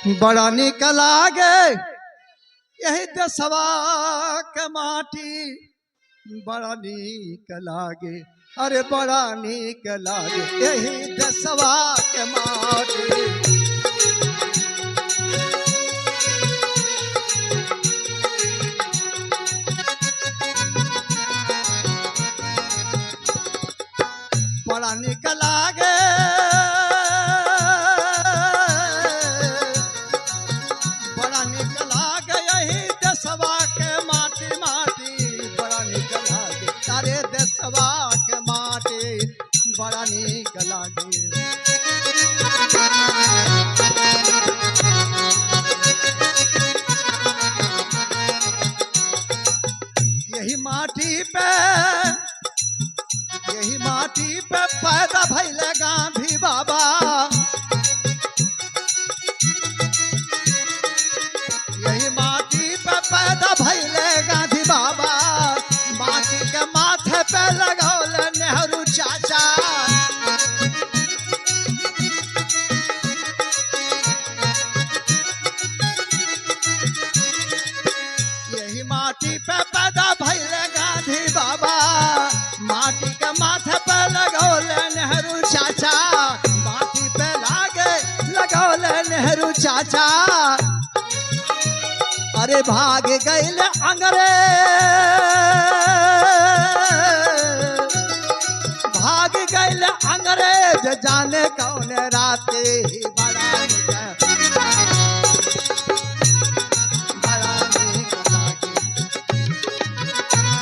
बड़ा निक लागे यही देशवा के माटी, बड़ा निक लागे, अरे बड़ा निक लागे यही देशवा के माटी। बड़ा निक लागे यही देशवा के माटी, माटी बड़ा निक लागे, तारे देशवा के माटी बड़ा निक लागे। यही माटी पे पैदा भइले गांधी बाबा, यही माटी पे पैदा भइले गांधी बाबा, माटी के माथे पे लगौले नेहरू चाचा। यही माटी पे पैदा भइले गांधी बाबा, माटी के माथे पे लगौले नेहरू चाचा, माटी पे लगौले नेहरू चाचा। अरे भाग गईल अंग्रेज, भाग गईल अंग्रेज जाने कौन राते ही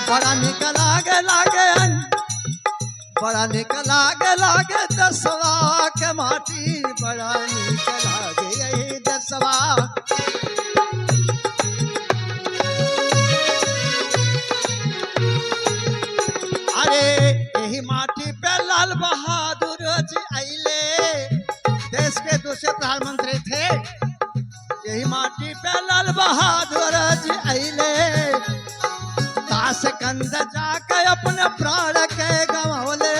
बड़ा निक लागे, बड़ा निक लागे देशवा के माटी, बड़ा निक लागे यही देशवा। यही माटी पे लाल बहादुर जी आइले, देश के दूसरे प्रधानमंत्री थे। यही माटी पे लाल बहादुर जी आइले, ताशकंद जाके अपने प्राण के गंवले।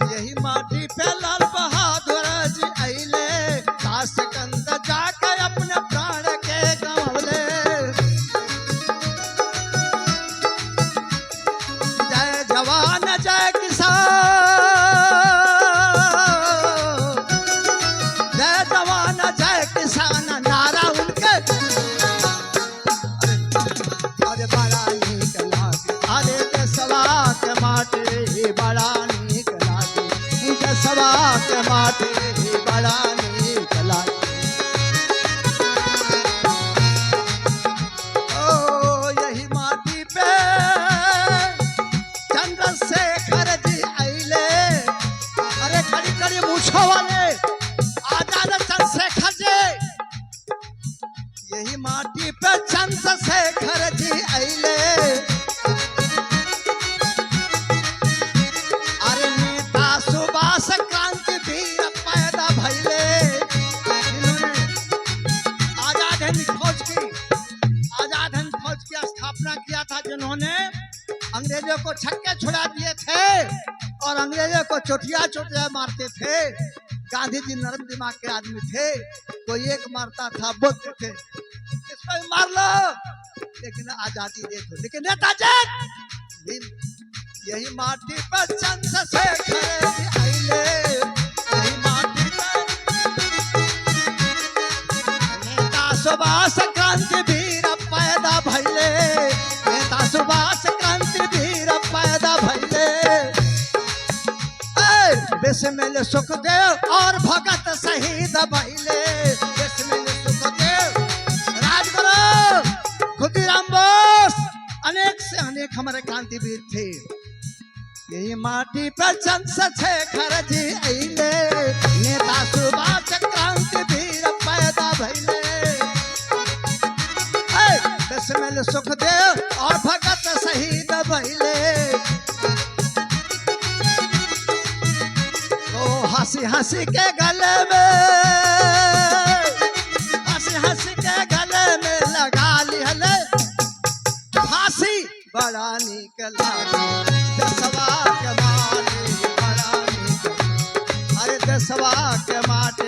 यही माटी पे लाल बहादुर जी आइले, ताशकंद जाके अपने प्राण के गंवले। जवान जय किसान, जय जवान जय किसान नारा उनके। अरे बड़ा निक लागे, अरे देशवा के माटी बड़ा निक लागे, देशवा के माटी बड़ा निक लागे। ओ यही माटी पे चंद्रशेखर जी आइले, अरे कड़ी कड़ी मूछों वाले आजाद चंद्रशेखर जी। यही माटी पे चंद्रशेखर जी आइले, अरे नेता सुभाष क्रांति वीर पैदा भइले। इन्होंने आजाद हिंद फौज की स्थापना किया था, जिन्होंने अंग्रेजों को छक्के छुड़ा दिए थे और अंग्रेजों को चोटिया मारते थे। गांधी जी नरम दिमाग के आदमी थे, कोई एक मारता था बोलते थे इसको भी मार लो, लेकिन आजादी दे दो। लेकिन नेताजी यही माटी पर चंद्रशेखर जी आइले, यही माटी पर नेता सुभाष क्रांति वीर पैदा भइले, नेता सुभाष क्रांति वीर पैदा भइले। बिस्मिल सुखदेव और भगत शहीद भइले, बिस्मिल सुखदेव, राजगुरु खुदीराम बोस, अनेक से अनेक हमारे क्रांतिवीर थे। यही माटी पर चंद्रशेखर जी आइले, नेता सुभाष क्रांति वीर पैदा भइले। बिस्मिल सुखदेव और भगत शहीद भइले। तो हंसी हंसी के गले में, हंसी हंसी के गले में लगा लिहले फांसी, बड़ा निक लागे देशवा के माटी बड़ा निक। देशवा के माटी